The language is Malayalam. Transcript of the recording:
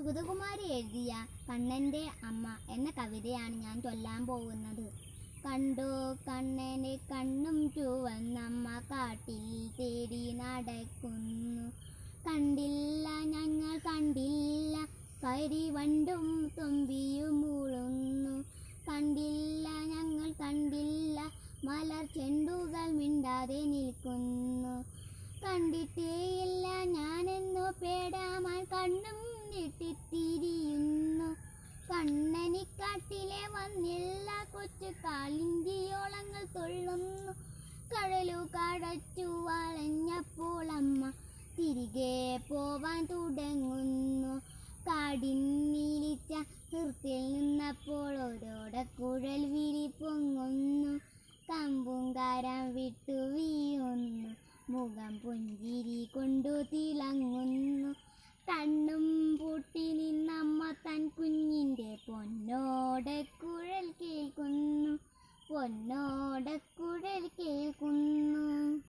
സുഗതകുമാരി എഴുതിയ കണ്ണൻ്റെ അമ്മ എന്ന കവിതയാണ് ഞാൻ ചൊല്ലാൻ പോകുന്നത്. കണ്ടു കണ്ണനെ കണ്ണും ചുവന്നമ്മ കാട്ടിൽ തേടി നടക്കുന്നു. കണ്ടില്ല ഞങ്ങൾ കണ്ടില്ല കരിവണ്ടും തുമ്പിയും മൂളുന്നു. കണ്ടില്ല ഞങ്ങൾ കണ്ടില്ല മലർ ചെണ്ടുകൾ മിണ്ടാതെ നിൽക്കുന്നു. കണ്ടിട്ടേയില്ല ഞാനെന്നു പേടാമാൻ കണ്ണും നീട്ടിത്തിരിയുന്നു. കണ്ണനിക്കാട്ടിലെ വന്നില്ല കൊച്ചു കാലിന്തിയോളങ്ങൾ തുള്ളുന്നു. കടലു കടച്ചു വളഞ്ഞപ്പോൾ അമ്മ തിരികെ പോവാൻ തുടങ്ങുന്നു. കാടിന്നിലിച്ച ഹൃത്തിൽ നിന്നപ്പോൾ ഓരോടക്കുഴൽ വിളി പൊങ്ങുന്നു. കമ്പും കാരം വിട്ടു വീഴുന്നു. മുഖം പുഞ്ചിരി കൊണ്ടു തിളങ്ങുന്നു. കണ്ണും പൂട്ടി നിന്നമ്മ തൻ കുഞ്ഞിൻ്റെ പൊന്നോടക്കുഴൽ കേൾക്കുന്നു. പൊന്നോട